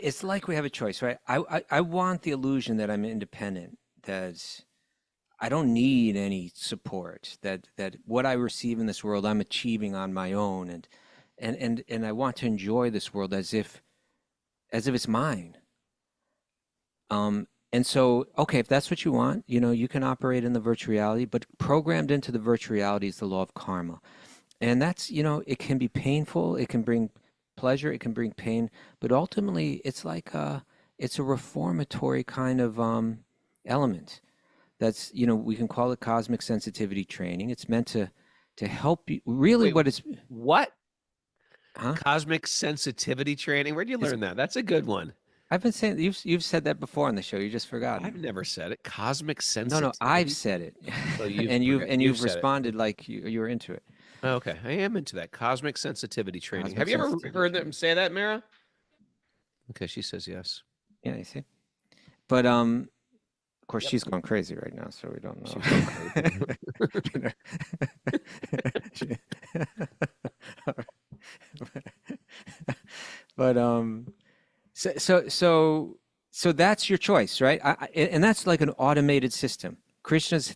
it's like we have a choice, right? I want the illusion that I'm independent, that I don't need any support, that what I receive in this world I'm achieving on my own, and I want to enjoy this world as if it's mine. And so, okay, if that's what you want, you can operate in the virtual reality, but programmed into the virtual reality is the law of karma. And that's, it can be painful, it can bring pleasure, it can bring pain, but ultimately it's a reformatory kind of element. That's, we can call it cosmic sensitivity training. It's meant to help you. Really, Wait, what it's, what? huh? Cosmic sensitivity training? Where'd you It's, learn that? That's a good one. I've been saying you've said that before on the show. You just I've forgotten. never said it. Cosmic No, I've sensitivity. said it, So and you've you've said it. responded like you were into it. Okay, I am into that cosmic sensitivity training. Cosmic Have you ever sensitivity heard them training. say that, Mara? Okay, she says yes. Yeah, you see. But of course, Yep. she's going crazy right now, so we don't She's going crazy. know. But so that's your choice, right? And that's like an automated system. Krishna's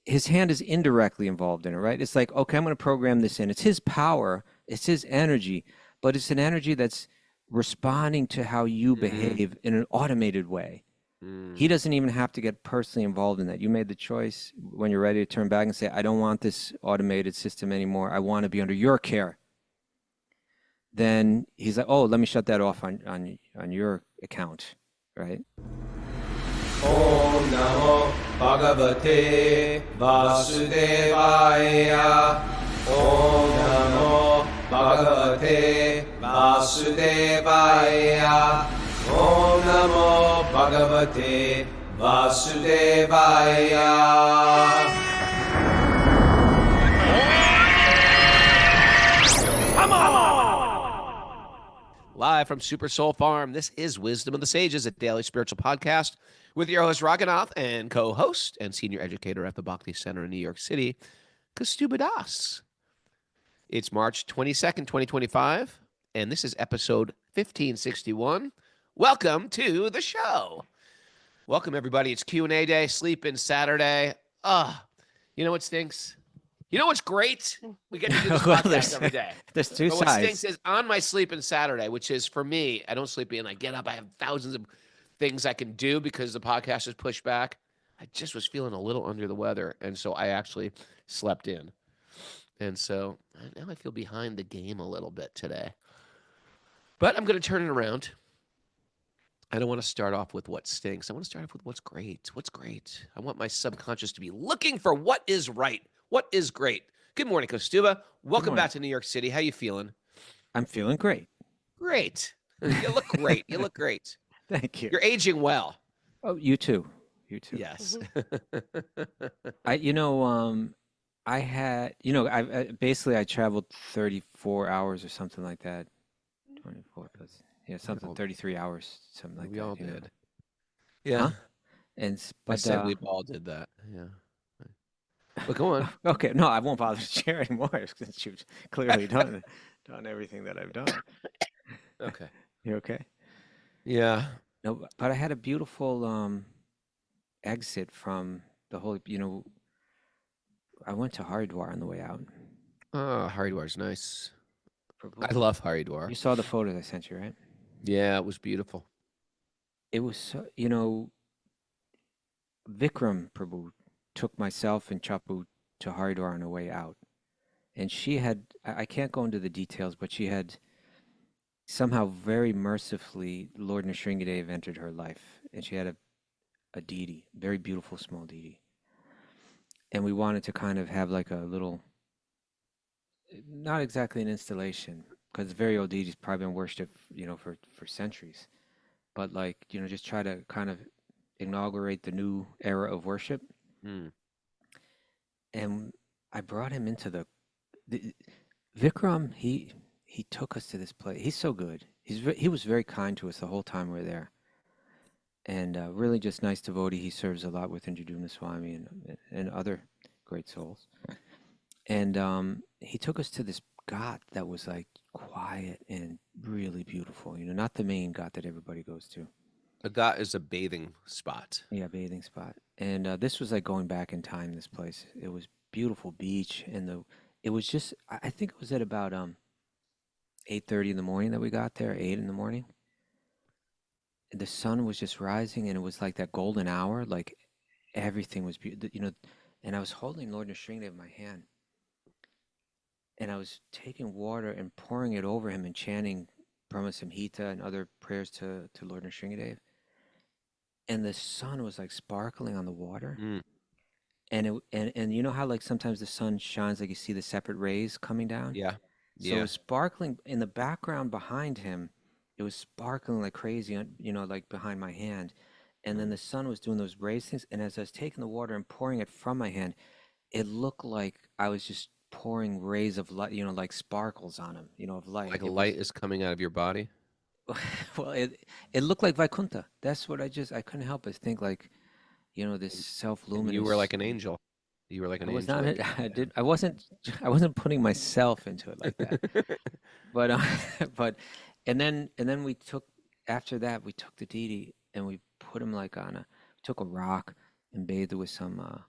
his hand is indirectly involved in it, right? It's like, okay, I'm going to program this in. It's his power, it's his energy, but it's an energy that's responding to how you behave in an automated way. He Mm. doesn't even have to get personally involved in that. You made the choice when you're ready to turn back and say, I don't want this automated system anymore. I want to be under your care. Then he's like, oh, let me shut that off on your account, right? ॐ नमो भगवते वासुदेवाय ॐ नमो भगवते वासुदेवाय ॐ नमो भगवते वासुदेवाय Live from Super Soul Farm, this is Wisdom of the Sages, a daily spiritual podcast with your host, Raghunath, and co-host and senior educator at the Bhakti Center in New York City, Kaustubha Das. It's March 22nd, 2025, and this is episode 1561. Welcome to the show. Welcome, everybody. It's Q&A day, sleep-in Saturday. You know what stinks? You know what's great? We get to do this Well, podcast every day. There's two But what sides. stinks is on my sleep-in Saturday, which is for me, I don't sleep in. I get up. I have thousands of things I can do because the podcast is pushed back. I just was feeling a little under the weather, and so I actually slept in. And so now I feel behind the game a little bit today. But I'm going to turn it around. I don't want to start off with what stinks. I want to start off with what's great. What's great? I want my subconscious to be looking for what is right. What is great? Good morning, Kaustubha. Welcome morning. back to New York City. How you feeling? I'm feeling great. Great. You look great. You look great. Thank you. You're aging well. Oh, you too. You too. Yes. I had, I traveled 34 hours or something like that. 24 plus, something, 33 hours, something like We that. all you know. did. Yeah. Huh? I But said we all did that. Yeah. But go on. okay, no, I won't bother to share anymore since you've clearly done everything that I've done. Okay. You okay? Yeah. No, but I had a beautiful exit from the whole, I went to Haridwar on the way out. Oh, Haridwar's nice. Prabhu. I love Haridwar. You saw the photos I sent you, right? Yeah, it was beautiful. It was so, Vikram Prabhu took myself and Chapu to Haridwar on the way out. And she had, I can't go into the details, but she had somehow very mercifully, Lord Nṛsiṁhadeva entered her life. And she had a deity, very beautiful small deity. And we wanted to kind of have like a little, not exactly an installation, because very old deities probably been worshipped, for centuries. But like, just try to kind of inaugurate the new era of worship. Mm. And I brought him into the Vikram. He took us to this place. He's so good. He was very kind to us the whole time we were there, and really just nice devotee. He serves a lot with Indra Swami and other great souls. And he took us to this ghat that was like quiet and really beautiful. Not the main ghat that everybody goes to. A ghat is a bathing spot. Yeah, bathing spot. And this was like going back in time. This place, it was beautiful beach, and it was just. I think it was at about 8:30 in the morning that we got there. 8 in the morning. The sun was just rising, and it was like that golden hour. Like everything was beautiful. And I was holding Lord Nṛsiṁhadeva in my hand, and I was taking water and pouring it over him and chanting Brahma Samhita and other prayers to Lord Nṛsiṁhadeva. And the sun was like sparkling on the water. Mm. And you know how like sometimes the sun shines, like you see the separate rays coming down? Yeah. So it was sparkling in the background behind him. It was sparkling like crazy, like behind my hand. And then the sun was doing those rays things. And as I was taking the water and pouring it from my hand, it looked like I was just pouring rays of light, like sparkles on him, of light. Like light is coming out of your body. Well, it looked like Vaikuntha. That's what I couldn't help but think like, this self-luminous. You were like an angel. You were like an I was angel. not. I wasn't putting myself into it like that. But and then we took after that we took the deity and we put him like took a rock and bathed it with some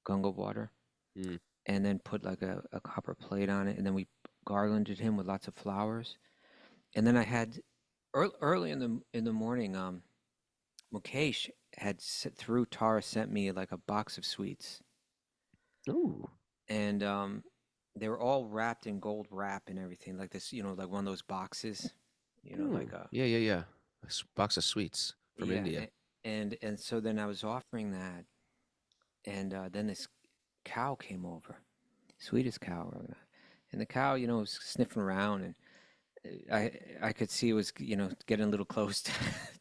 Ganga water, and then put like a copper plate on it, and then we garlanded him with lots of flowers, and then I had early in the morning, Mukesh had through Tara sent me like a box of sweets. Ooh. And they were all wrapped in gold wrap and everything, like this, like one of those boxes, like a yeah. Box of sweets from India. And so then I was offering that, and then this cow came over, sweetest cow, and the cow, was sniffing around, and I could see it was, getting a little close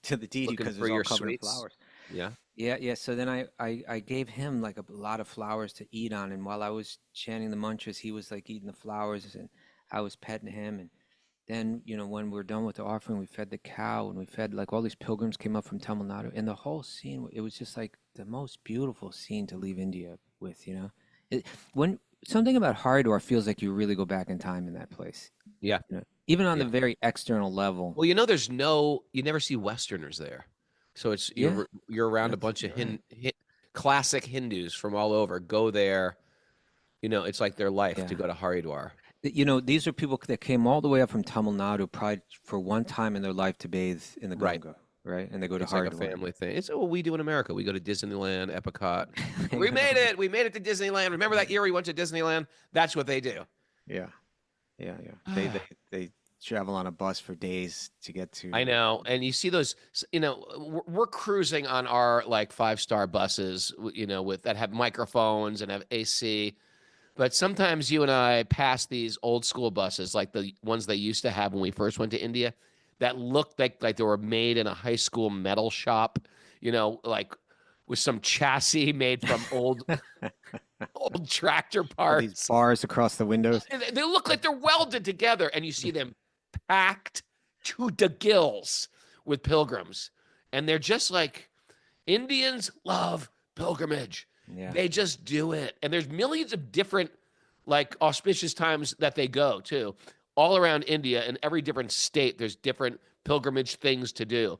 to the deity because it was all covered in flowers. Yeah. So then I gave him like a lot of flowers to eat on, and while I was chanting the mantras, he was like eating the flowers, and I was petting him. And then, when we were done with the offering, we fed the cow, and we fed like all these pilgrims came up from Tamil Nadu, and the whole scene, it was just like the most beautiful scene to leave India with. When something about Haridwar feels like you really go back in time in that place. Yeah. Even on the very external level. Well, you never see Westerners there. So it's you're around a bunch of classic Hindus from all over. Go there, it's like their life to go to Haridwar. These are people that came all the way up from Tamil Nadu probably for one time in their life to bathe in the Ganga, right? And they go to Haridwar. It's like a family thing. It's what we do in America. We go to Disneyland, Epcot. We made it. We made it to Disneyland. Remember that year we went to Disneyland? That's what they do. Yeah. They travel on a bus for days to get to. I know. And you see those, we're cruising on our like 5-star buses, with that have microphones and have AC. But sometimes you and I pass these old school buses, like the ones they used to have when we first went to India, that looked like they were made in a high school metal shop, like with some chassis made from old tractor parts. These bars across the windows. They look like they're welded together, and you see them packed to the gills with pilgrims. And they're just like, Indians love pilgrimage. Yeah. They just do it. And there's millions of different like auspicious times that they go too. All around India, in every different state, there's different pilgrimage things to do.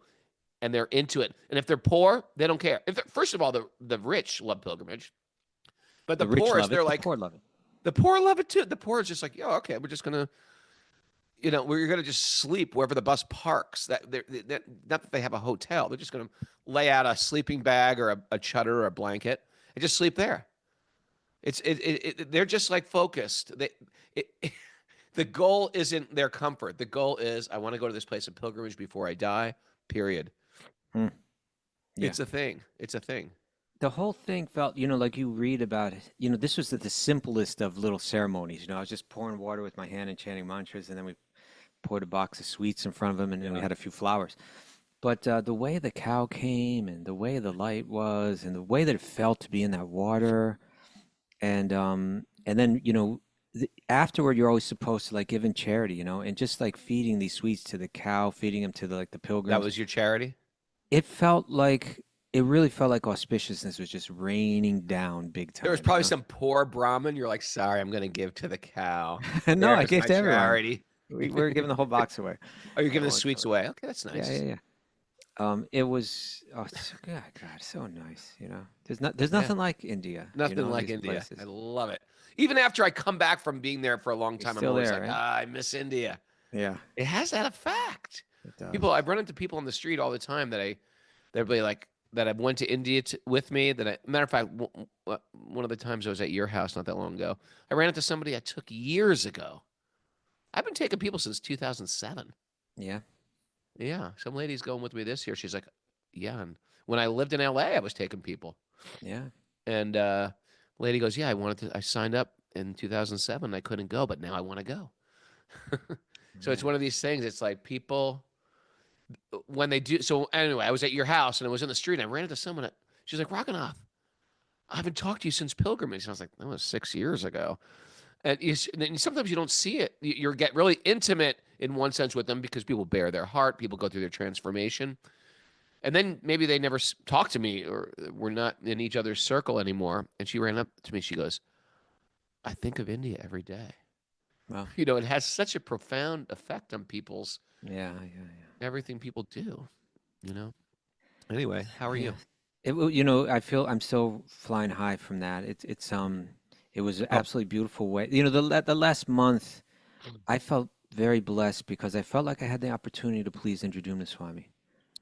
And they're into it. And if they're poor, they don't care. First of all, the rich love pilgrimage. But the poor is they're like, the poor love it. The poor love it too. The poor is just like, okay, we're just gonna, we're gonna just sleep wherever the bus parks. Not that they have a hotel. They're just gonna lay out a sleeping bag or a chudder or a blanket and just sleep there. They're just like focused. The goal isn't their comfort. The goal is, I want to go to this place of pilgrimage before I die. Period. Yeah. It's a thing. It's a thing. The whole thing felt, like you read about it, this was the simplest of little ceremonies. I was just pouring water with my hand and chanting mantras, and then we poured a box of sweets in front of him, and then we had a few flowers. But the way the cow came, and the way the light was, and the way that it felt to be in that water, and then afterward, you're always supposed to like give in charity, and just like feeding these sweets to the cow, feeding them to the pilgrims. That was your charity? It felt like it really felt like auspiciousness was just raining down big time. There was you probably know? some poor Brahmin. You're like, sorry, I'm going to give to the cow. No, I There's gave my to everyone. charity. We were giving the whole box away. Oh, you're giving the Everyone sweets saw it. away. Okay, that's Yeah, nice. yeah, yeah. It was God, so nice. You know, there's Yeah. nothing like India. You Nothing know, like these India. places. I love it. Even after I come back from being there for a long You're time, I'm still always there, like, right? I miss India. Yeah, It has that effect. it does. People, I've run into people on the street all the time they're really like, that I went to India with me. Matter of fact, one of the times I was at your house not that long ago, I ran into somebody I took years ago. I've been taking people since 2007. Yeah. Yeah, some lady's going with me this year. She's like, yeah. And when I lived in LA, I was taking people. Yeah. And lady goes, yeah, I signed up in 2007. I couldn't go, but now I want to go. So it's one of these things. It's like people, when they do. So anyway, I was at your house and I was in the street and I ran into someone. She's like, Raghunath, I haven't talked to you since pilgrimage. And I was like, that was 6 years ago. And sometimes you don't see it. You get really intimate in one sense with them because people bare their heart. People go through their transformation. And then maybe they never talk to me or we're not in each other's circle anymore. And she ran up to me. She goes, I think of India every day. Well. You know, it has such a profound effect on people's Yeah. everything people do, you know? Anyway, how are you? You know, I feel I'm still flying high from that. It was an absolutely beautiful way. You know, the last month, I felt very blessed because I felt like I had the opportunity to please Indra Swami.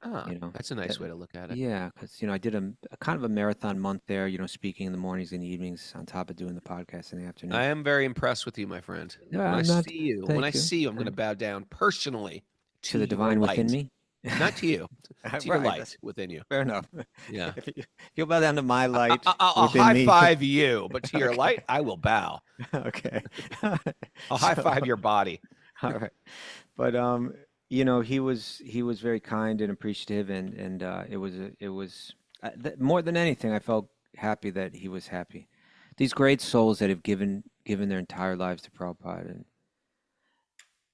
Ah, You know, that's a nice way to look at it. yeah, because you know I did a kind of a marathon month there. You know, speaking in the mornings and evenings on top of doing the podcast in the afternoon. I am very impressed with you, my friend. No, When I I'm not. see you, Thank when I you. see you, I'm going to bow down personally To the your divine within light. me. Not to you, to your Right, light that's within you. fair enough. Yeah. If you'll bow down to my light I'll within high me. five you, but to your Okay. light, I will bow. Okay. I'll high five your body. All right. But you know, he was very kind and appreciative, and it was more than anything, I felt happy that he was happy. These great souls that have given their entire lives to Prabhupada, and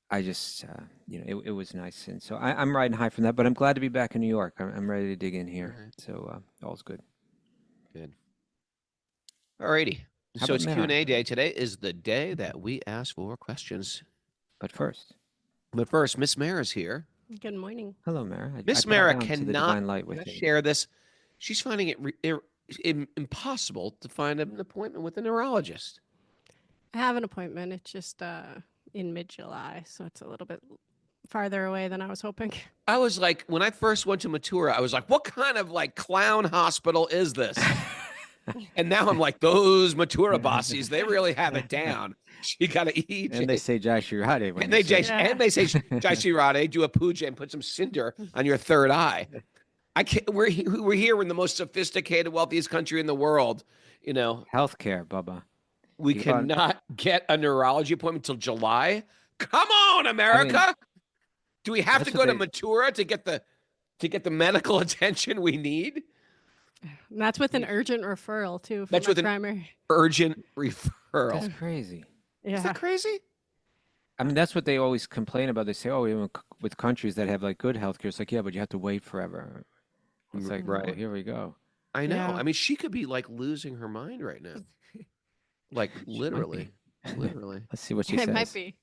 I just you know, it was nice, and so I'm riding high from that. But I'm glad to be back in New York. I'm ready to dig in here, All right. so all's good. Good. Alrighty. How So about it's Mara? Q&A day. Today is the day that we ask for questions. But first, But first, Miss Mara's here. Good morning. hello, Mara. I Miss bow Mara down to the cannot divine light can I within. share this. She's finding it impossible to find an appointment with a neurologist. I have an appointment. It's just in mid-July, so it's a little bit farther away than I was hoping. I was like, when I first went to Mathura, I was like, what kind of like clown hospital is this? And now I'm like, those Mathura bosses, they really have it down. You got to eat. And they say Jai Shri Radhe when And they say say, it. Yeah. and they say, Jai Shri Radhe, do a puja and put some cinder on your third eye. I can't. We're here in the most sophisticated, wealthiest country in the world. You know, Healthcare, Bubba. we You got- cannot get a neurology appointment until July. Come on, America. Do we have to that's go what to they- Mathura to get the medical attention we need? And that's with an urgent referral too from That's my with an- primary. Urgent referral. That's crazy. Is Yeah. that crazy? I mean, that's what they always complain about. They say, "Oh, even with countries that have like good healthcare, it's like, yeah, but you have to wait forever." It's like, Right. well, here we go. I know. Yeah. I mean, she could be like losing her mind right now. Like literally. Literally. Let's see what she It says. might be.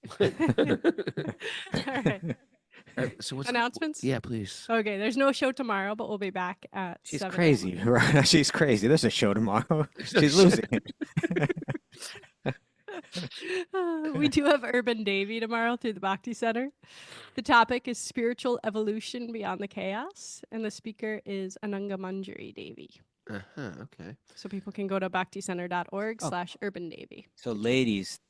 All right. So what's Announcements? Yeah, please. Okay, there's no show tomorrow, but we'll be back at She's 7 crazy, right? She's crazy. There's a show tomorrow. She's losing it. We do have Urban Devi tomorrow through the Bhakti Center. The topic is spiritual evolution beyond the chaos, and the speaker is Ananga Manjari Devi. Okay. So people can go to bhakticenter.org/Urban Devi. So, ladies,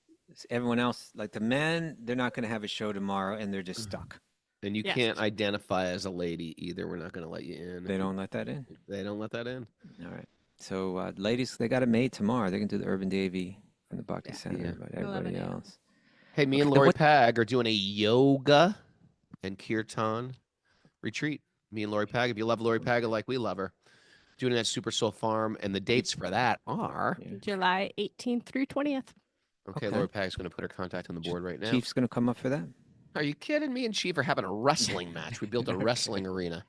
everyone else, like the men, they're not going to have a show tomorrow, and they're just stuck. And you Yes. can't identify as a lady either. We're not going to let you in. They don't let that in. They don't let that in. All right. So, ladies, they got it made tomorrow. They can do the Urban Devi from the Bhakti Yeah. Center, Yeah. but 11 everybody a.m. else. Hey, me and Okay, Lori what- Pag are doing a yoga and kirtan retreat. Me and Lori Pag. If you love Lori Pag like we love her, doing it at Super Soul Farm, and the dates for that are Yeah. July 18th through 20th. okay. Okay. Lori Pag's going to put her contact on the board right now. Chief's going to come up for that. Are you kidding? Me and Chief are having a wrestling match. We built a wrestling arena.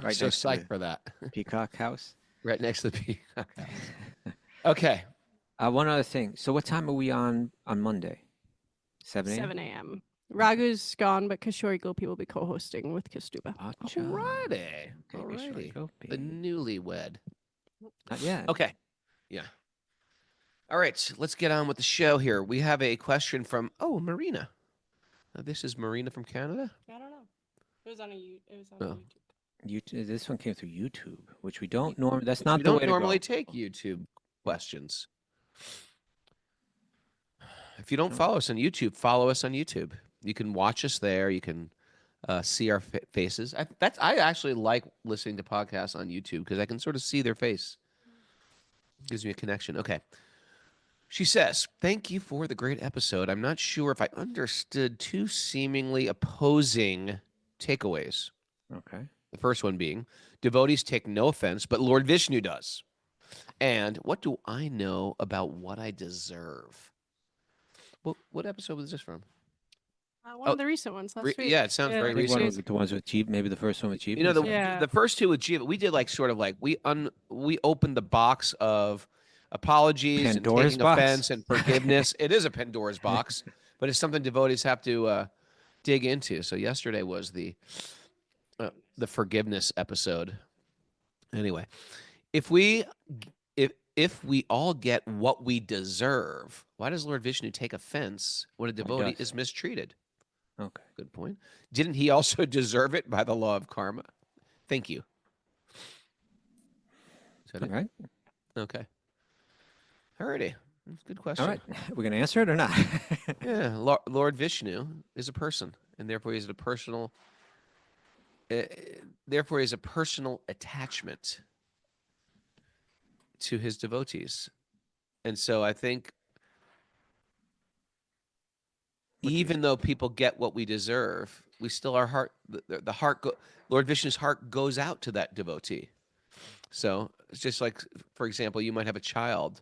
Right So next to psyched the for that. Peacock House. Right next to the peacock house. Okay. One other thing. So what time are we on Monday? 7 a.m.? 7 a.m. Raghu's gone, but Kishori Gopi will be co-hosting with Kaustubha. Acha. Alrighty. Okay, Alrighty. Kishori Gopi. The newlywed. Not yet. Okay. Yeah. All right. Let's get on with the show here. We have a question from Marina. This is Marina from Canada. I don't know. It was on Oh. YouTube. This one came through YouTube, which we don't normally. That's not We the don't way normally to go. take YouTube questions. If you don't No. follow us on YouTube, follow us on YouTube. You can watch us there. You can see our faces. I actually like listening to podcasts on YouTube because I can sort of see their face. Gives me a connection. Okay. She says, "Thank you for the great episode. I'm not sure if I understood two seemingly opposing takeaways. Okay. The first one being, devotees take no offense, but Lord Vishnu does. And what do I know about what I deserve?" What episode was this from? One of the recent ones last week. Yeah, it sounds very I think one recent. of the ones with Jeep, maybe the first one with Jeep. You know, Yeah. the first two with Jiva, we did like sort of like we opened the box of apologies Pandora's and taking box? offense and forgiveness. It is a Pandora's box, but it's something devotees have to dig into. So yesterday was the forgiveness episode. Anyway, if we all get what we deserve, why does Lord Vishnu take offense when a devotee does. is mistreated? Okay. Good point. Didn't he also deserve it by the law of karma? Thank you. Is that All it? right. Okay. Alrighty. That's a good question. All right. We're going to answer it or not? Yeah. Lord Vishnu is a person, and therefore he has a personal. Therefore, he has a personal attachment to his devotees, and so I think even though people get what we deserve, we still our heart, the heart, Lord Vishnu's heart goes out to that devotee. So it's just like, for example, you might have a child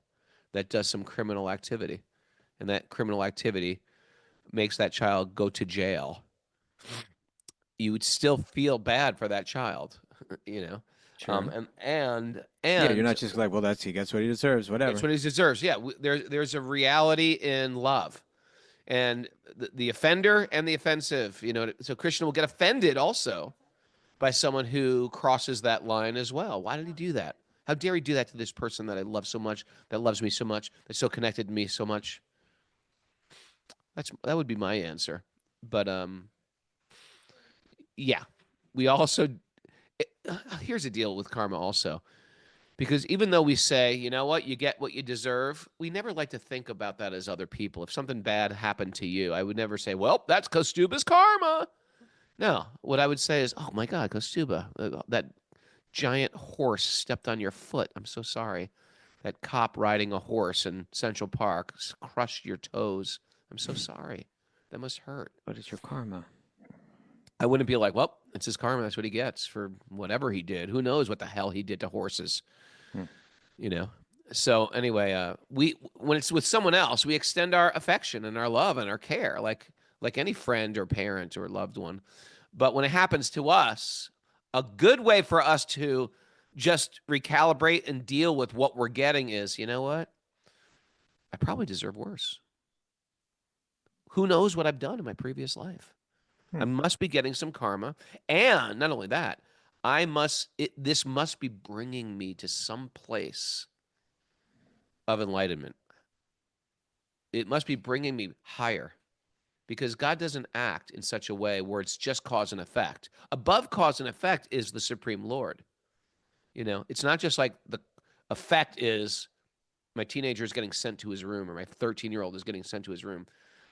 that does some criminal activity, and that criminal activity makes that child go to jail. You would still feel bad for that child, you know. Sure. And Yeah, you're not just like, well, he gets what he deserves, whatever. that's what he deserves. Yeah, there's a reality in love, and the offender and the offensive. You know, so Krishna will get offended also by someone who crosses that line as well. Why did he do that? How dare he do that to this person that I love so much, that loves me so much, that's so connected to me so much? That would be my answer. But yeah, we also here's the deal with karma also. Because even though we say, you know what, you get what you deserve, we never like to think about that as other people. If something bad happened to you, I would never say, well, that's Kaustubha's karma. No, what I would say is, oh my God, Kaustubha, that giant horse stepped on your foot. I'm so sorry. That cop riding a horse in Central Park crushed your toes. I'm so sorry. That must hurt. But it's your karma. I wouldn't be like, well, it's his karma. That's what he gets for whatever he did. Who knows what the hell he did to horses? You know. So anyway, when it's with someone else, we extend our affection and our love and our care, like any friend or parent or loved one. But when it happens to us, a good way for us to just recalibrate and deal with what we're getting is, you know what? I probably deserve worse. Who knows what I've done in my previous life? I must be getting some karma. And not only that, this must be bringing me to some place of enlightenment. It must be bringing me higher, because God doesn't act in such a way where it's just cause and effect. Above cause and effect is the Supreme Lord. You know, it's not just like the effect is my teenager is getting sent to his room or my 13-year-old is getting sent to his room.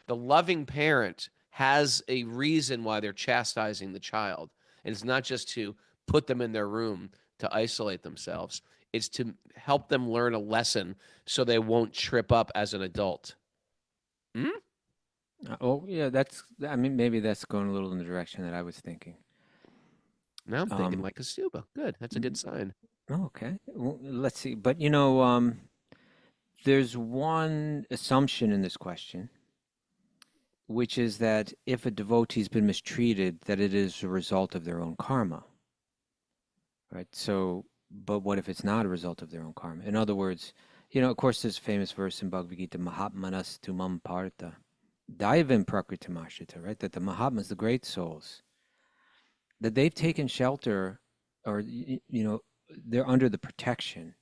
The loving parent has a reason why they're chastising the child. And it's not just to put them in their room to isolate themselves. It's to help them learn a lesson so they won't trip up as an adult. Oh, yeah, maybe that's going a little in the direction that I was thinking. Now I'm thinking like Kaustubha. Good. That's a good sign. Oh, okay. Well, let's see. But, there's one assumption in this question, which is that if a devotee's been mistreated, that it is a result of their own karma. right? So, but what if it's not a result of their own karma? In other words, of course, there's a famous verse in Bhagavad Gita, Mahatmanas tumam partha, daivim prakritimashita, right? That the Mahatmas, the great souls, that they've taken shelter, or they're under the protection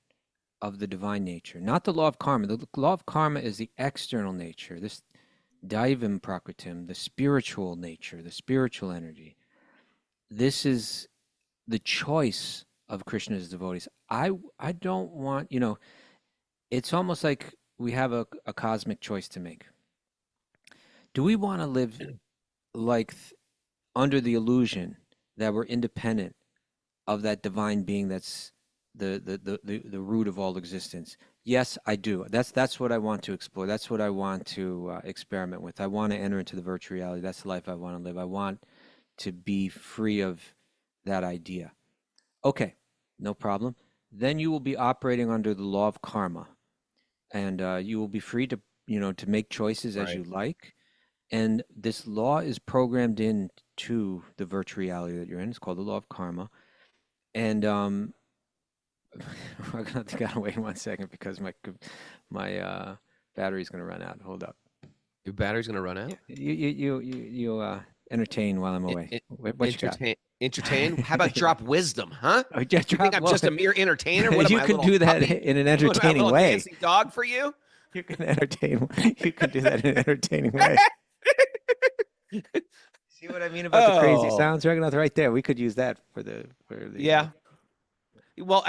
of the divine nature, not the law of karma. The law of karma is the external nature, this daivim prakritim, the spiritual nature, the spiritual energy. This is the choice of Krishna's devotees. I don't want, it's almost like we have a cosmic choice to make. Do we want to live like under the illusion that we're independent of that divine being that's the root of all existence? Yes, I do. That's what I want to explore. That's what I want to experiment with. I want to enter into the virtual reality. That's the life I want to live. I want to be free of that idea. Okay, no problem. Then you will be operating under the law of karma, and you will be free to to make choices as you like. And this law is programmed into the virtual reality that you're in. It's called the law of karma. And we're gonna gotta wait 1 second because my battery's gonna run out. Hold up. Your battery's gonna run out? You entertain while I'm away. What you got? Entertain? How about drop wisdom, huh? Oh, yeah, You think I'm just a mere entertainer? What am you I, a can little do that puppy? in an What am I, a entertaining little way. dancing dog for you? You can entertain. You can do that in an entertaining way. See what I mean about the crazy sounds, Raghunath? Right there. We could use that for the Yeah. Well,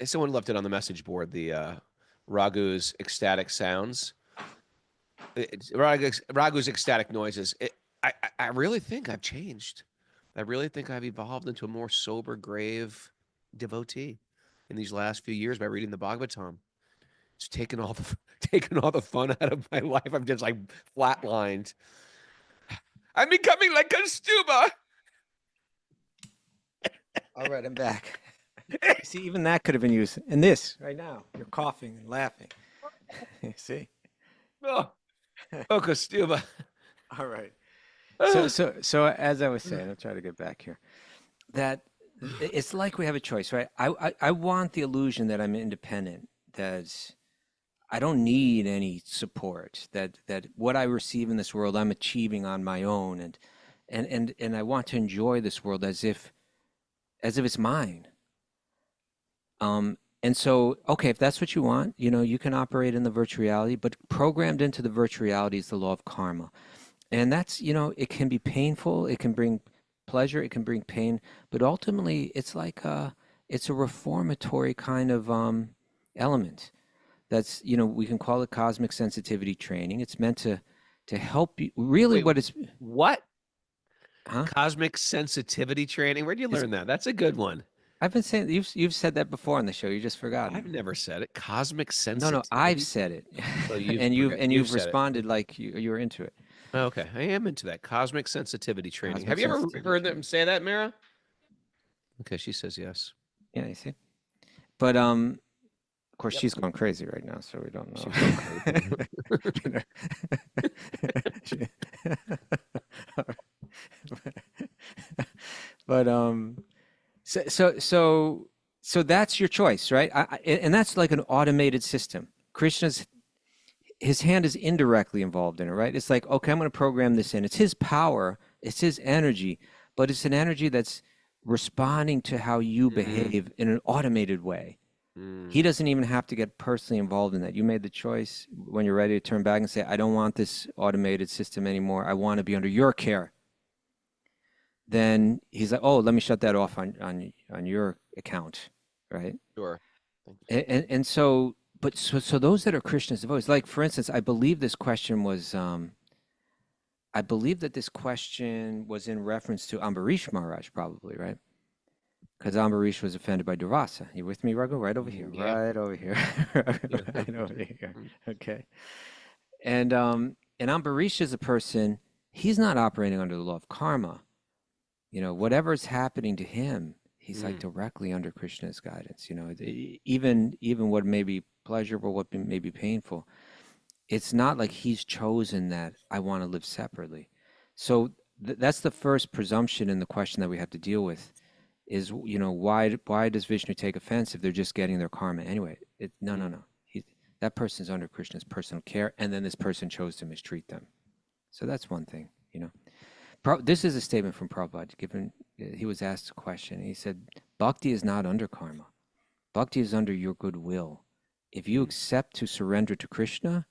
someone left it on the message board. The Raghu's ecstatic sounds, Raghu's ecstatic noises. I really think I've changed. I really think I've evolved into a more sober, grave devotee in these last few years by reading the Bhagavatam. It's taken all the fun out of my life. I'm just like flatlined. I'm becoming like Kaustubha. All right, I'm back. See, even that could have been used. And this right now, you're coughing and laughing. You see? Oh, Kaustubha. All right. So as I was saying, I'll try to get back here. That it's like we have a choice, right? I want the illusion that I'm independent, that I don't need any support, that what I receive in this world I'm achieving on my own, and I want to enjoy this world as if it's mine. And so, okay, if that's what you want, you can operate in the virtual reality, but programmed into the virtual reality is the law of karma. And that's, it can be painful, it can bring pleasure, it can bring pain, but ultimately it's like it's a reformatory kind of element. That's, we can call it cosmic sensitivity training. It's meant to help you. Really, Wait, what? Huh? Cosmic sensitivity training? Where'd you learn that? That's a good one. I've been saying you've said that before on the show. You just forgot. I've never said it. Cosmic sensitivity. No, I've said it. So you've responded like you were into it. Okay, I am into that cosmic sensitivity training. Cosmic Have you ever sensitivity heard them say that, Mara? Okay, she says yes. Yeah, you see. But of course, she's going crazy right now, so we don't know. But so that's your choice, right? And that's like an automated system. His hand is indirectly involved in it, right? It's like, okay, I'm going to program this in. It's his power, it's his energy, but it's an energy that's responding to how you behave in an automated way. He doesn't even have to get personally involved in that. You made the choice when you're ready to turn back and say, I don't want this automated system anymore. I want to be under your care. Then he's like, oh, let me shut that off on your account, right? Sure. And so, but so those that are Krishna's devotees, like for instance, I believe this question was, I believe that this question was in reference to Ambarish Maharaj, probably, right? Because Ambarish was offended by Durvasa. You with me, Raghu? Right over here. Yeah. Right over here. Right over here. Okay. And Ambarish is a person, he's not operating under the law of karma. Whatever's happening to him, he's like directly under Krishna's guidance. Even what may be pleasurable, what may be painful, it's not like he's chosen that I want to live separately. So that's the first presumption in the question that we have to deal with. is, why does Vishnu take offense if they're just getting their karma anyway? No. That person's under Krishna's personal care, and then this person chose to mistreat them. So that's one thing, This is a statement from Prabhupada. He was asked a question. He said, Bhakti is not under karma. Bhakti is under your goodwill. If you accept to surrender to Krishna,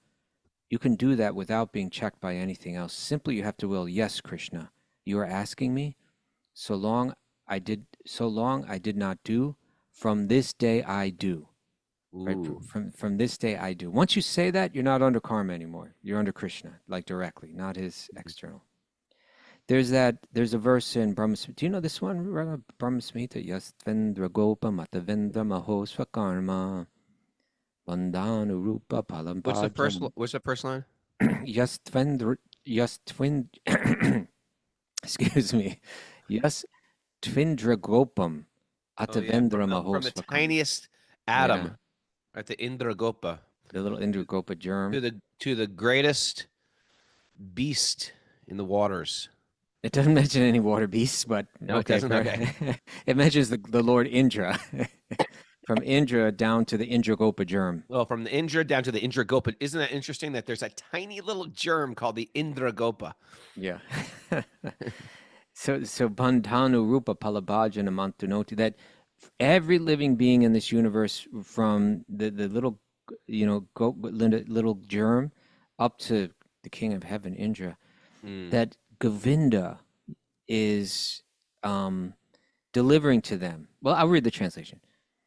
you can do that without being checked by anything else. Simply you have to will, yes, Krishna, you are asking me, so long I did not do, from this day I do. Right? From this day I do. Once you say that, you're not under karma anymore. You're under Krishna, like directly, not his external. There's a verse in Brahma Samhita. Do you know this one? Brahma Samhita. Indra Gopa matavendra mahosva karma bandhanu rupa palam. What's the first line? Excuse me. Tvindra Gopam atavendra mahosva. From the tiniest atom, right? The Indra Gopa. The little Indra Gopa germ. To the greatest beast in the waters. It doesn't mention any water beasts, but no, okay, it doesn't. Okay. It mentions the Lord Indra. From Indra down to the Indra Gopa germ. Well, from the Indra down to the Indra Gopa. Isn't that interesting that there's a tiny little germ called the Indra Gopa? Yeah. So bandhanu rupa palabhajana mantunoti, that every living being in this universe, from the little little germ up to the king of heaven, Indra, that Govinda is delivering to them. Well, I'll read the translation.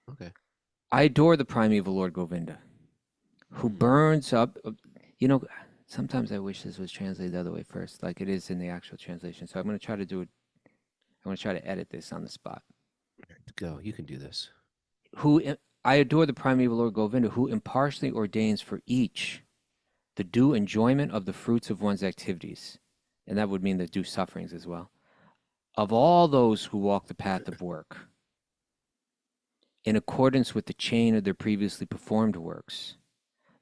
Okay. I adore the primeval Lord Govinda, who burns up. Sometimes I wish this was translated the other way first, like it is in the actual translation. So I'm going to try to do it. I'm going to try to edit this on the spot. Go. You can do this. I adore the primeval Lord Govinda, who impartially ordains for each the due enjoyment of the fruits of one's activities. And that would mean the due sufferings as well. Of all those who walk the path of work, in accordance with the chain of their previously performed works,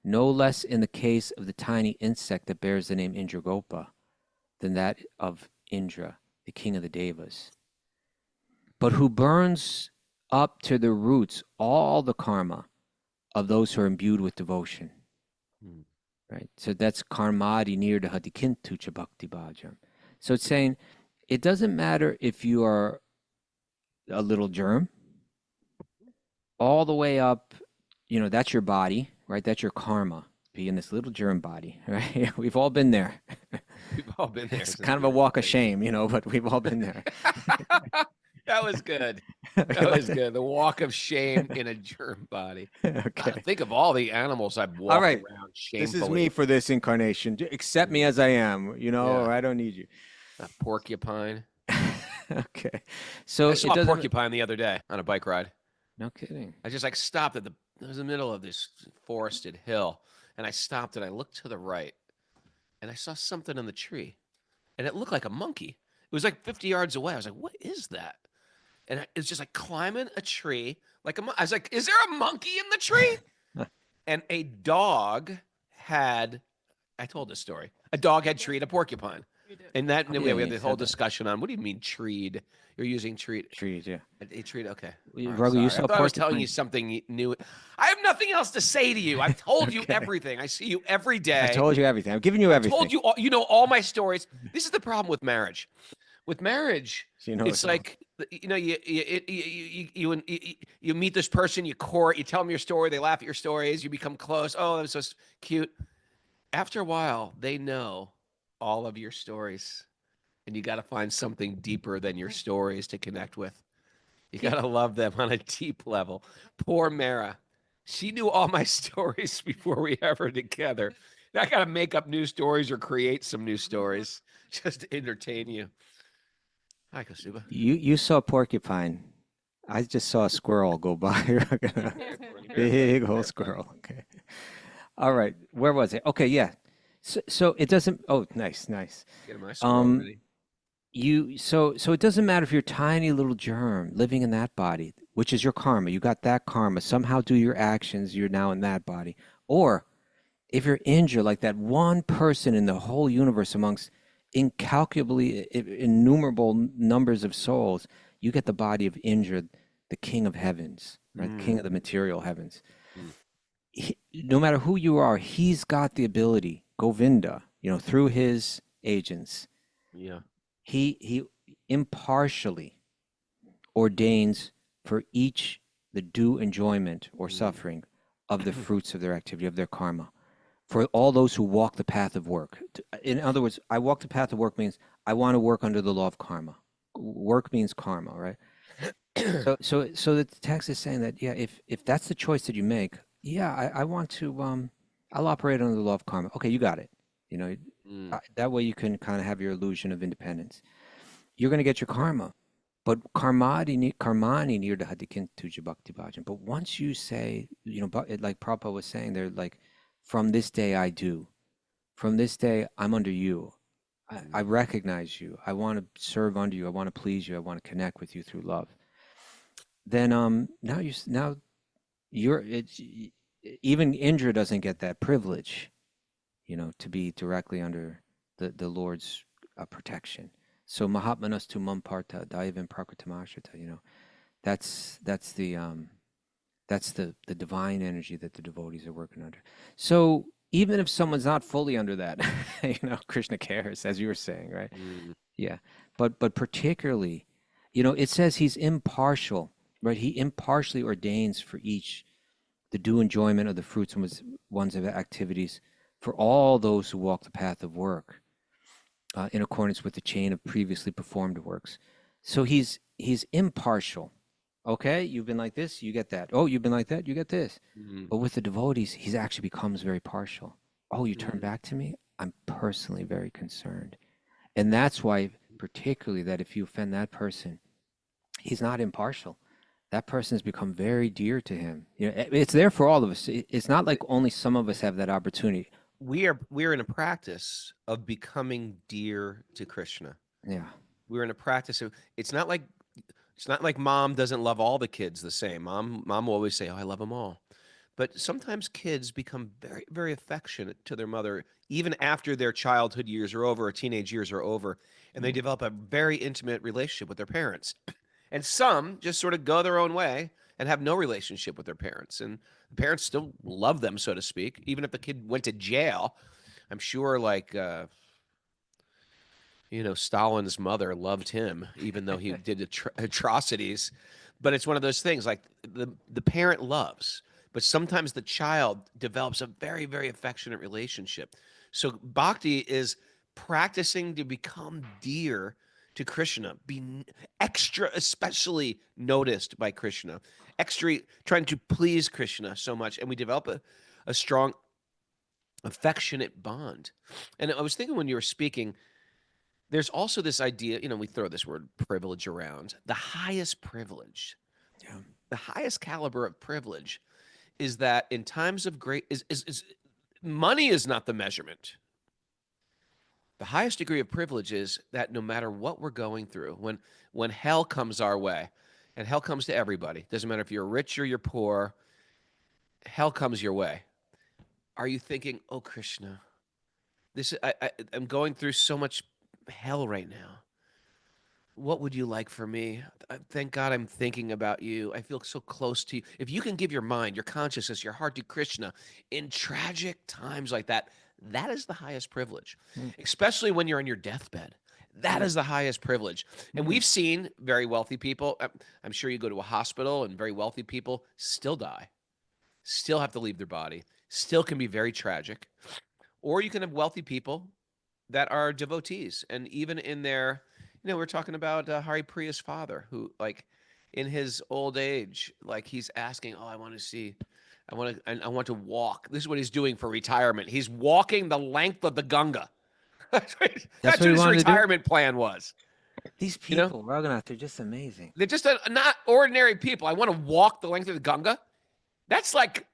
no less in the case of the tiny insect that bears the name Indra Gopa than that of Indra, the king of the Devas, but who burns up to the roots all the karma of those who are imbued with devotion. Right? So that's karmadi nirdhati kintu cha bhakti bhajam. So it's saying it doesn't matter if you are a little germ, all the way up, that's your body, right? That's your karma, be in this little germ body, right? We've all been there. We've all been there. It's kind of a walk of shame, but we've all been there. That was good. That was good. The walk of shame in a germ body. Okay. Think of all the animals I've walked around shamefully. This is me for this incarnation. Accept me as I am, or I don't need you. A porcupine. Okay. So I saw a porcupine the other day on a bike ride. No kidding. I just stopped it was in the middle of this forested hill, and I stopped and I looked to the right, and I saw something in the tree, and it looked like a monkey. It was like 50 yards away. I was like, "What is that?" And it's just climbing a tree like I was like, "Is there a monkey in the tree?" And a dog had. I told this story. A dog had treed a porcupine. And that we had the whole discussion on, what do you mean treed? You're using treed. Treed, yeah. A treed, okay. Raghu, you saw I was telling you something new. I have nothing else to say to you. I've told you everything. I see you every day. I told you everything. I've given you everything. I told you all, all my stories. This is the problem with marriage. With marriage, it's like, you meet this person, you court, you tell them your story, they laugh at your stories, you become close. Oh, that was so cute. After a while, they know all of your stories, and you got to find something deeper than your stories to connect with. You got to love them on a deep level. Poor Mara. She knew all my stories before we ever together. Now I got to make up new stories or create some new stories just to entertain you. Hi, Kaustubha. You saw a porcupine. I just saw a squirrel go by. Big old squirrel. Okay. All right. Where was it? Okay, yeah. So it doesn't. Oh, nice. Get my squirrel ready. So it doesn't matter if you're a tiny little germ living in that body, which is your karma. You got that karma. Somehow do your actions, you're now in that body. Or if you're injured, like that one person in the whole universe amongst incalculably innumerable numbers of souls, you get the body of Indra, the king of heavens, right? King of the material heavens. Mm. No matter who you are, he's got the ability, Govinda, through his agents, Yeah. he impartially ordains for each the due enjoyment or suffering of the fruits of their activity, of their karma, for all those who walk the path of work. In other words, I walk the path of work means I want to work under the law of karma. Work means karma, right? So the text is saying that, yeah, if that's the choice that you make, yeah, I want to, I'll operate under the law of karma. Okay, you got it. That way you can kind of have your illusion of independence. You're going to get your karma. But karmani nirdhatikin tuja bhakti bhajan. But once you say, like Prabhupada was saying, they're like, from this day I do. From this day I'm under you. I recognize you. I want to serve under you. I want to please you. I want to connect with you through love. Then now even Indra doesn't get that privilege, to be directly under the Lord's protection. So Mahatmanas tu mamparta daivam prakritamashita, that's the divine energy that the devotees are working under. So even if someone's not fully under that, Krishna cares, as you were saying, right? Yeah. But particularly, it says he's impartial, right? He impartially ordains for each the due enjoyment of the fruits and ones of activities for all those who walk the path of work. In accordance with the chain of previously performed works. So he's impartial. Okay, you've been like this, you get that. Oh, you've been like that, you get this. But with the devotees, he actually becomes very partial. Oh, you turn back to me? I'm personally very concerned. And that's why, particularly, that if you offend that person, he's not impartial. That person has become very dear to him. It's there for all of us. It's not like only some of us have that opportunity. We're in a practice of becoming dear to Krishna. Yeah. We're in a practice of, it's not like mom doesn't love all the kids the same. Mom will always say, "Oh, I love them all." But sometimes kids become very, very affectionate to their mother, even after their childhood years are over or teenage years are over, and they develop a very intimate relationship with their parents. And some just sort of go their own way and have no relationship with their parents. And the parents still love them, so to speak, even if the kid went to jail. I'm sure, like, Stalin's mother loved him, even though he did atrocities. But it's one of those things, like the parent loves, but sometimes the child develops a very, very affectionate relationship. So bhakti is practicing to become dear to Krishna, be extra, especially noticed by Krishna, extra trying to please Krishna so much. And we develop a strong, affectionate bond. And I was thinking when you were speaking, there's also this idea, we throw this word privilege around. The highest privilege, the highest caliber of privilege is that in times of great, is money is not the measurement. The highest degree of privilege is that no matter what we're going through, when hell comes our way, and hell comes to everybody, doesn't matter if you're rich or you're poor, hell comes your way. Are you thinking, "Oh, Krishna, I'm going through so much hell right now. What would you like for me? Thank God I'm thinking about you. I feel so close to you." If you can give your mind, your consciousness, your heart to Krishna in tragic times like that, that is the highest privilege, especially when you're on your deathbed. That is the highest privilege. And we've seen very wealthy people. I'm sure you go to a hospital and very wealthy people still die, still have to leave their body, still can be very tragic. Or you can have wealthy people that are devotees. And even in their, we're talking about Hari Priya's father, who, like, in his old age, like, he's asking, "Oh, I want to walk." This is what he's doing for retirement. He's walking the length of the Ganga. That's what his retirement plan was. These people, Raghunath, they're just amazing. They're just not ordinary people. I want to walk the length of the Ganga. That's like,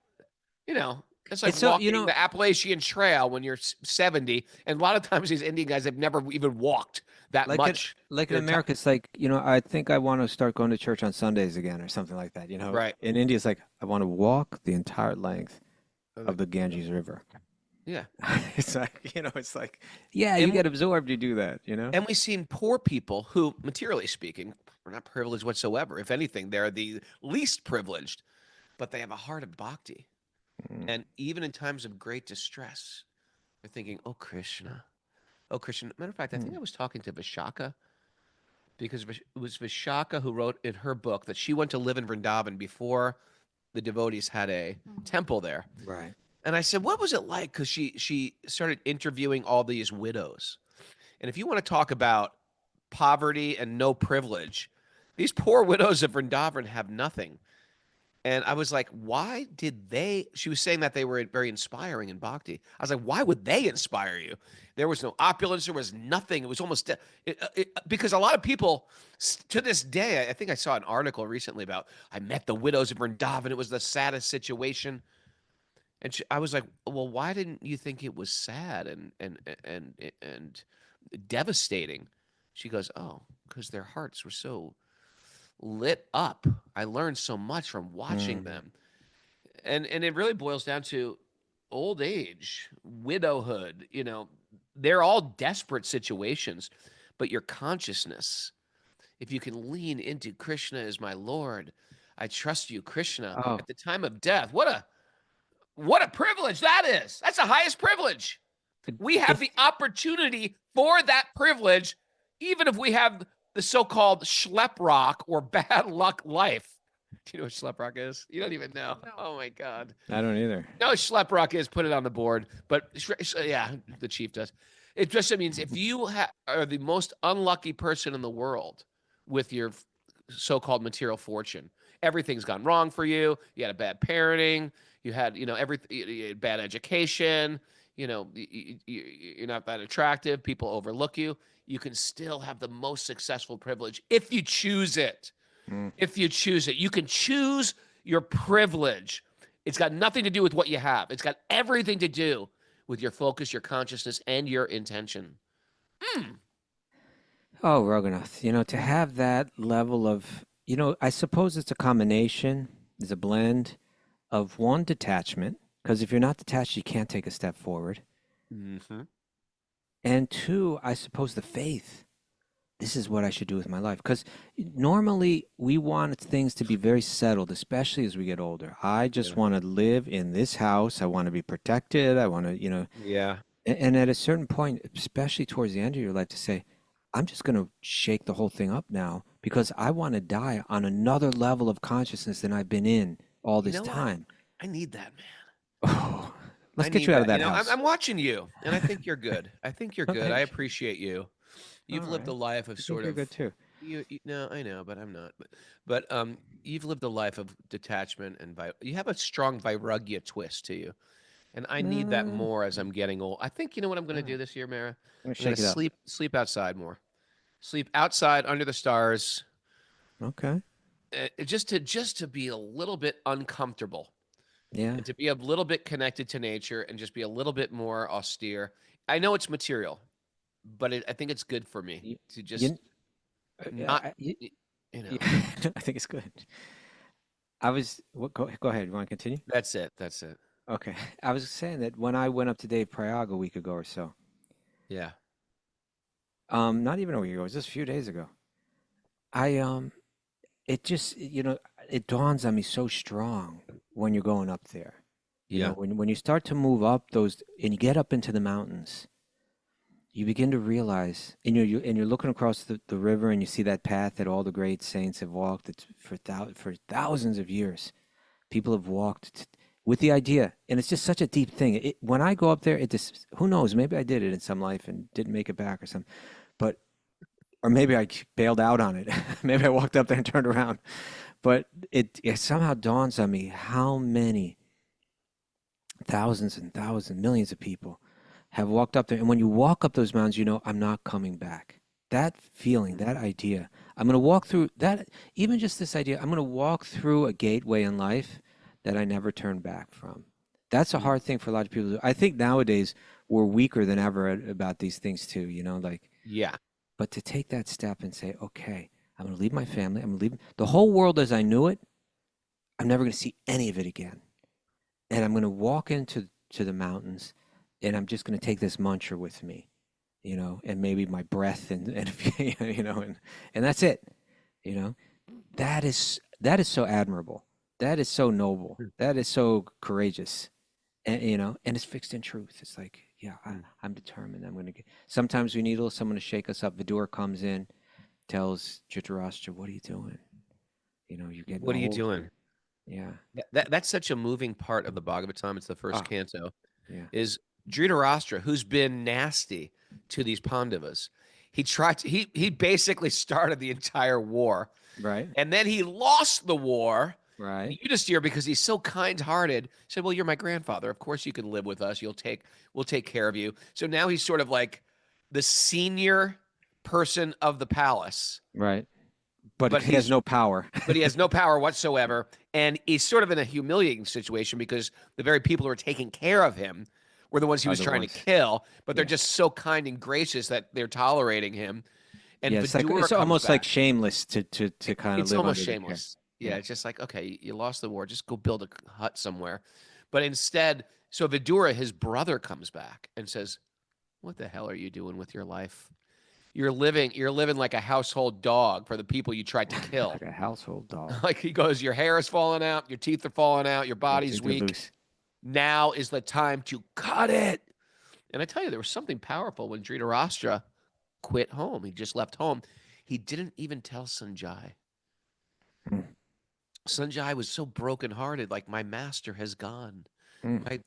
it's like walking the Appalachian Trail when you're 70. And a lot of times these Indian guys have never even walked that much. Like in America, it's like, I think I want to start going to church on Sundays again or something like that, Right. In India, it's like, I want to walk the entire length of the Ganges River. Yeah. It's like, yeah, you get absorbed, you do that, And we've seen poor people who, materially speaking, are not privileged whatsoever. If anything, they're the least privileged, but they have a heart of bhakti. Mm. And even in times of great distress, they're thinking, oh, Krishna. Oh, Krishna. Matter of fact, I think I was talking to Vishaka, because it was Vishaka who wrote in her book that she went to live in Vrindavan before the devotees had a temple there. Right. And I said, what was it like? Because she started interviewing all these widows. And if you want to talk about poverty and no privilege, these poor widows of Vrindavan have nothing. And I was like, why did they? She was saying that they were very inspiring in bhakti. I was like, why would they inspire you? There was no opulence. There was nothing. It was almost because a lot of people to this day, I think I saw an article recently about, I met the widows of Vrindavan. It was the saddest situation. And I was like, well, why didn't you think it was sad and devastating? She goes, oh, because their hearts were so lit up. I learned so much from watching them. And it really boils down to old age, widowhood, they're all desperate situations, but your consciousness, if you can lean into Krishna as my Lord, I trust you, Krishna, Oh, at the time of death. What a privilege that is. That's the highest privilege. We have the opportunity for that privilege, even if we have the so-called schlep rock or bad luck life. Do you know what schlep rock is? You don't even know. No. Oh my God. I don't either. No, schlep rock is. Put it on the board. But yeah, the chief does. It just means if you are the most unlucky person in the world with your so-called material fortune, everything's gone wrong for you. You had a bad parenting. You had, you had bad education. You're not that attractive. People overlook you. You can still have the most successful privilege if you choose it. If you choose it, you can choose your privilege. It's got nothing to do with what you have. It's got everything to do with your focus, your consciousness, and your intention. Oh, Raghunath, to have that level of, I suppose it's a combination, it's a blend of one, detachment, because if you're not detached, you can't take a step forward. Mm-hmm. And two, I suppose the faith. This is what I should do with my life. Because normally we want things to be very settled, especially as we get older. I just want to live in this house. I want to be protected. I want to, Yeah. And at a certain point, especially towards the end of your life, to say, I'm just going to shake the whole thing up now because I want to die on another level of consciousness than I've been in all this time. I need that, man. Oh, let's get you out of that house. I'm watching you, and I think you're good. I think you're good. Okay. I appreciate you. You've All lived a right. life of I sort think of. you're good too. No, I know, but I'm not. But you've lived a life of detachment and you have a strong vairagya twist to you, and I need that more as I'm getting old. I think you know what I'm going to do this year, Mara. I'm I'm gonna going shake to it up. sleep outside more. Sleep outside under the stars, Okay. just to be a little bit uncomfortable. Yeah. And to be a little bit connected to nature and just be a little bit more austere. I know it's material, but I think it's good for me to just not, I think it's good. Go ahead. You want to continue? That's it. That's it. Okay. I was saying that when I went up to Dave Prayag a week ago or so, Yeah. not even a week ago, it was just a few days ago. It just, it dawns on me so strong when you're going up there. Yeah. When you start to move up and you get up into the mountains, you begin to realize, and you're looking across the river and you see that path that all the great saints have walked for thousands of years. People have walked with the idea, and it's just such a deep thing. When I go up there, who knows, maybe I did it in some life and didn't make it back or something, or maybe I bailed out on it. Maybe I walked up there and turned around. But it somehow dawns on me how many thousands and thousands, millions of people have walked up there. And when you walk up those mountains, I'm not coming back. That feeling, that idea, I'm going to walk through that, even just this idea, I'm going to walk through a gateway in life that I never turn back from. That's a hard thing for a lot of people to do. I think nowadays we're weaker than ever about these things too, Yeah. But to take that step and say, okay, I'm going to leave my family. I'm going to leave the whole world as I knew it. I'm never going to see any of it again. And I'm going to walk into the mountains, and I'm just going to take this mantra with me, and maybe my breath and that's it. You know, that is so admirable. That is so noble. Mm. That is so courageous. And and it's fixed in truth. It's like, yeah, Mm. I'm determined. I'm going to get. Sometimes we need a little someone to shake us up. Vidura comes in, tells Dhritarashtra, "What are you doing? You're getting What are you old doing? here." Yeah. That's such a moving part of the Bhagavatam. It's the first Ah, canto. yeah. Is Dhritarashtra, who's been nasty to these Pandavas. He basically started the entire war, Right. and then he lost the war. And Right. Yudhisthira, because he's so kind-hearted, said, "Well, you're my grandfather. Of course you can live with us. We'll take care of you." So now he's sort of like the senior person of the palace, Right. But but he has he's no power. but he has no power whatsoever, and he's sort of in a humiliating situation because the very people who are taking care of him were the ones he was Other trying to ones. kill, but they're Yeah. just so kind and gracious that they're tolerating him. And Yeah. It's like Vidura it's comes almost like back. shameless to kind of It's live almost under the care. shameless. Yeah, Yeah. it's just like, okay, you lost the war, just go build a hut somewhere. But instead, so Vidura, his brother, comes back and says, "What the hell are you doing with your life? You're living like a household dog for the people you tried to kill." Like a household dog. Like he goes, "Your hair is falling out, your teeth are falling out, your Yeah, body's teeth are weak. loose. Now is the time to cut it." And I tell you, there was something powerful when Dhritarashtra quit home. He just left home. He didn't even tell Sanjay. Mm. Sanjay was so brokenhearted, like, my master has gone. Mm. My,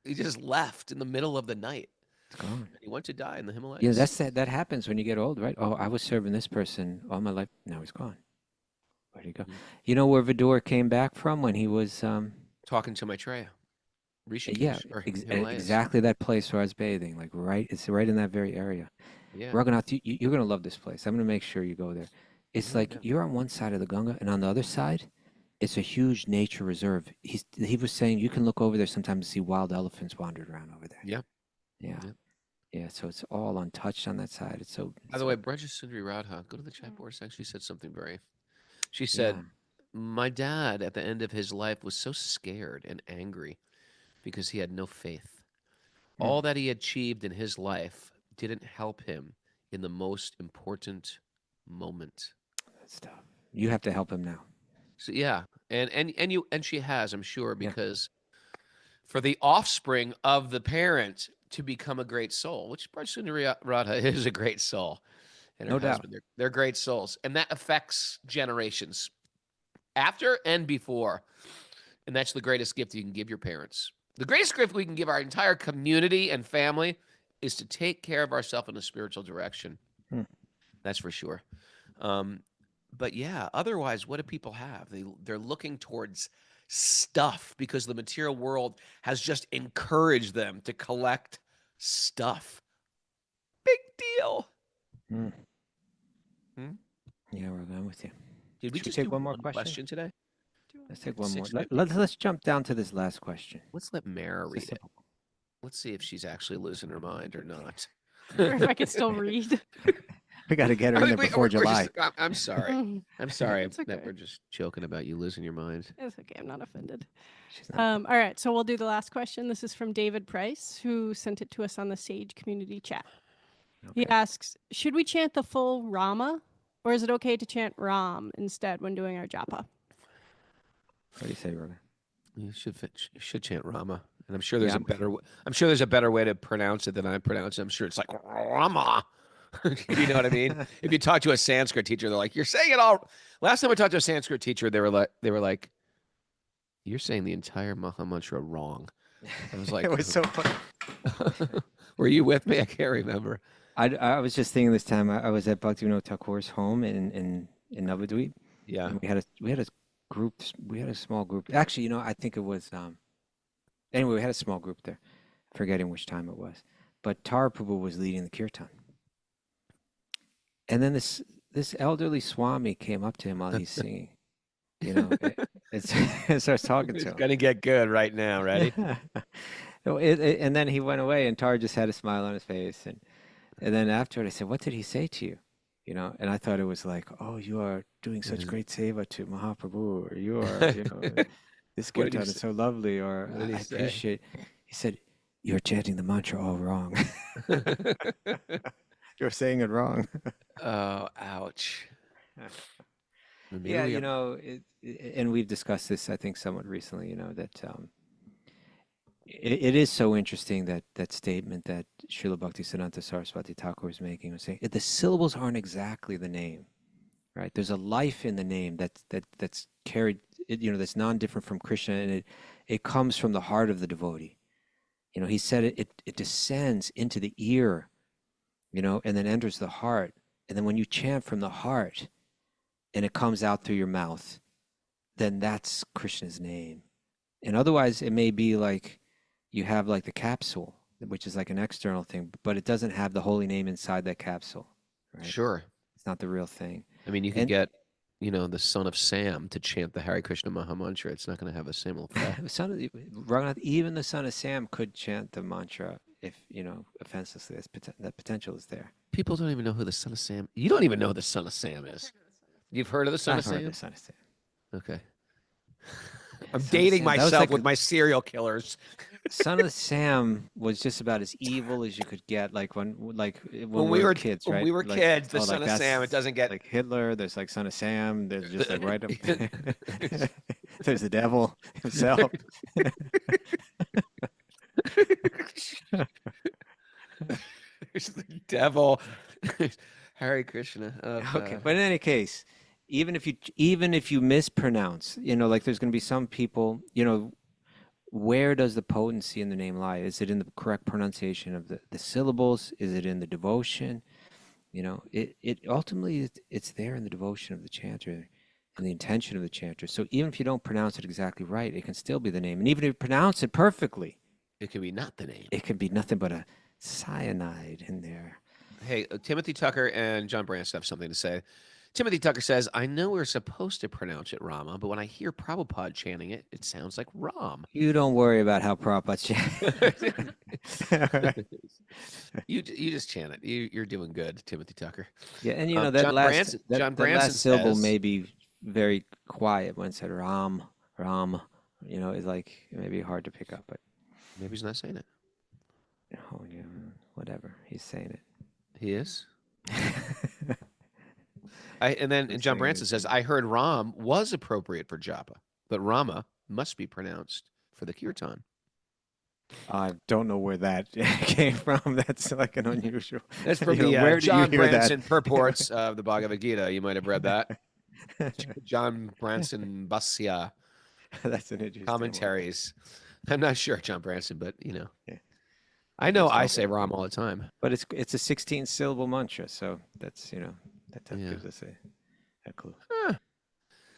he just left in the middle of the night. It's gone. He went to die in the Yeah, Himalayas. that happens when you get old, right? Oh, I was serving this person all my life. Now he's gone. Where'd he go? Mhm. You know where Vidura came back from when he was Talking to Maitreya, yeah, Rishikesh, or Himalayas. exactly that place where I was bathing, like it's right in that very area. Yeah. Raghunath, you're gonna love this place. I'm gonna make sure you go there. It's Yeah, like yeah. you're on one side of the Ganga, and on the other side, it's a huge nature reserve. He was saying you can look over there sometimes and see wild elephants wandered around over there. Yeah. Yeah, Yeah. yeah. So it's all untouched on that side. It's so. By the way, Braja Sundari Radha, go to the chat board section. She said something very. She yeah, said, "My dad at the end of his life was so scared and angry because he had no faith. Mm. All that he achieved in his life didn't help him in the most important moment." that's tough. You have to help him now. So yeah, and she has, I'm sure, Yeah. because for the offspring of the parent to become a great soul, which Sundari Radha is a great soul, and her No doubt. husband, they're great souls, and that affects generations after and before, and that's the greatest gift you can give your parents. The greatest gift we can give our entire community and family is to take care of ourselves in a spiritual direction. Hmm. That's for sure. But yeah, otherwise, what do people have? They're looking towards stuff because the material world has just encouraged them to collect stuff. Big deal. Mm. Hmm? Yeah, I'm with you. Did we Should we just take do one more question? today? Let's take one more. 6:50. Let's jump down to this last question. Let's let Mara It's a read it. simple one. Let's see if she's actually losing her mind or not. Or if I could still read. We got to get her I in think there before we're July. I'm sorry. Mm, I'm sorry It's that okay. we're just joking about you losing your mind. It's okay. I'm not offended. She's not. All right. So we'll do the last question. This is from David Price, who sent it to us on the Sage community chat. He Okay. asks, should we chant the full Rama, or is it okay to chant Ram instead when doing our japa? What do you say, Rogan? You should chant Rama, and I'm sure there's Yeah, a better. I'm sure there's a better way to pronounce it than I pronounce it. I'm sure it's like Rama. You know what I mean? If you talk to a Sanskrit teacher, they're like, "You're saying it all." Last time I talked to a Sanskrit teacher, they were like, "You're saying the entire Maha Mantra wrong." I was like, It was so funny. "Were you with me?" I can't remember. I was just thinking this time. I was at Bhaktivinoda Thakur's home in Navadvip, Yeah. and we had a group. We had a small group. Actually, I think it was. Anyway, we had a small group there. Forgetting which time it was, but Tara Prabhu was leading the kirtan. And then this elderly Swami came up to him while he's singing. It starts talking It's to him. gonna get good right now. Ready? And then he went away, and Tar just had a smile on his face. And then afterward, I said, "What did he say to you?" And I thought it was like, "Oh, you are doing such great seva to Mahaprabhu," or "You are, this What did he kirtan is say? so lovely," or What did he "I say? appreciate." He said, "You're chanting the mantra all wrong. You're saying it wrong." Oh, ouch. Yeah, Maybe we are. and we've discussed this, I think, somewhat recently, that it is so interesting that statement that Srila Bhaktisiddhanta Saraswati Thakur is making, was saying the syllables aren't exactly the name, right? There's a life in the name that's carried, that's non-different from Krishna, and it comes from the heart of the devotee. He said it descends into the ear, and then enters the heart. And then when you chant from the heart and it comes out through your mouth, then that's Krishna's name. And otherwise, it may be like you have like the capsule, which is like an external thing, but it doesn't have the holy name inside that capsule, right? Sure. It's not the real thing. I mean, you could And get, the son of Sam to chant the Hare Krishna Maha Mantra. It's not going to have the same effect. Raghunath, even the son of Sam could chant the mantra if, offenselessly. That potential is there. People don't even know who the son of Sam. You don't even know who the son of Sam is. You've heard of the son I've of heard Sam? the son of Sam. Okay. I'm Son of dating Sam. That was myself like with my serial killers. Son of Sam was just about as evil as you could get. Like when When we were kids, when right? we were Like, kids, the oh, son like of that's Sam, it doesn't get like Hitler. There's like Son of Sam. There's just like right up there. There's the devil himself. There's the devil. Hare Krishna. Okay, but in any case, even if you mispronounce, like there's going to be some people, where does the potency in the name lie? Is it in the correct pronunciation of the syllables? Is it in the devotion? It ultimately it's there in the devotion of the chanter and the intention of the chanter. So even if you don't pronounce it exactly right, it can still be the name. And even if you pronounce it perfectly, it could be not the name. it could be nothing but a cyanide in there. Hey, Timothy Tucker and John Branson have something to say. Timothy Tucker says, I know we're supposed to pronounce it Rama, but when I hear Prabhupada chanting it, it sounds like Ram. You don't worry about how Prabhupada chant. You just chant it. You're doing good, Timothy Tucker. Yeah, and that John last Branson, that, John that Branson last syllable says, may be very quiet when it said Ram, Ram. Is like maybe hard to pick up, but maybe he's not saying it. Whatever, he's saying it. He is. And John Branson says, I heard Ram was appropriate for japa, but Rama must be pronounced for the kirtan. I don't know where that came from. That's like an unusual. That's from where the did you John hear that? Branson purports of the Bhagavad Gita. You might have read that. John Branson Basya That's an interesting commentaries. I'm not sure, John Branson, but Yeah. I know It's I all say good. Ram all the time. But it's a 16-syllable mantra, so that's that Yeah. gives us a clue. Huh.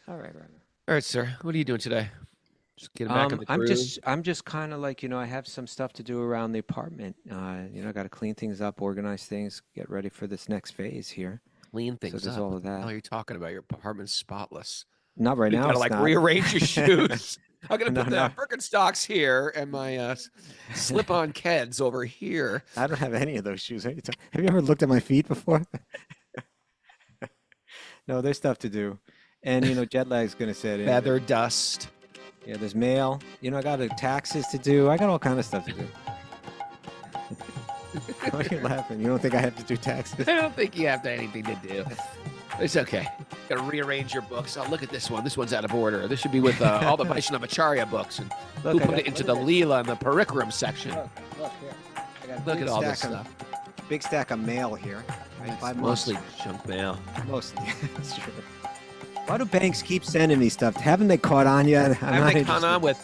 All right. All right, sir. What are you doing today? Just getting back in the I'm groove? I'm just kind of like, I have some stuff to do around the apartment. I got to clean things up, organize things, get ready for this next phase here. Clean things there's up. all of What the hell that. are you talking about? Your apartment's spotless. Not right You now. gotta It's like not. rearrange your shoes. I'm gonna No, put the no. Birkenstocks here and my slip-on Keds over here. I don't have any of those shoes. Have you ever looked at my feet before? No, there's stuff to do. And, jet lag's going to set in. Feather dust. Yeah, there's mail. I got taxes to do. I got all kind of stuff to do. Why are you laughing? You don't think I have to do taxes? I don't think you have anything to do. It's okay. Gotta rearrange your books. Oh, look at this one. This one's out of order. This should be with all the Vaishnavacharya books. And Look, who put it into the Leela and the Parikaram section? Look here. I got a Look big at all this stack of- stuff. Big stack of mail here. It's mostly junk mail. Mostly. That's true. Why do banks keep sending me stuff? Haven't they caught on yet? Haven't they caught on with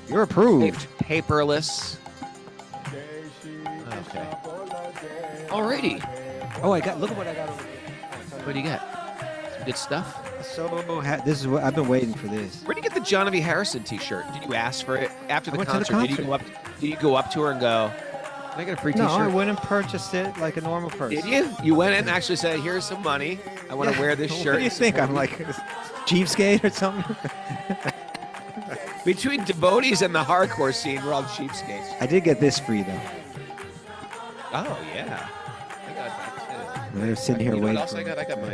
You're approved. paperless? Okay. Alrighty. Oh, look at what I got over here. What do you got? Some good stuff? This is what I've been waiting for this. Where did you get the John V. Harrison T-shirt? Did you ask for it after the I went to the concert? Did you go up to her and go, "Can I get a free No, T-shirt?" I went and purchased it like a normal person. Did you? You went and actually said, "Here's some money. I want to wear this shirt." What do you think? I'm like a cheapskate or something? Between devotees and the hardcore scene, we're all cheapskates. I did get this free though. Oh yeah, I got that too. I was sitting here You know waiting. what else for I it. got? I got my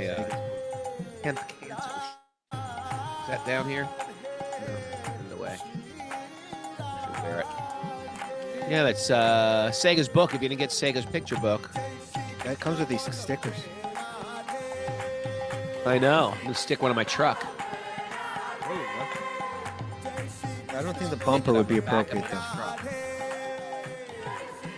cancer. Is that down here? No, in the way. Should wear it. Yeah, that's Sega's book. If you didn't get Sega's picture book, That comes with these stickers. I know. I'm gonna stick one in my truck. I don't think the bumper would be Back of appropriate my though. truck.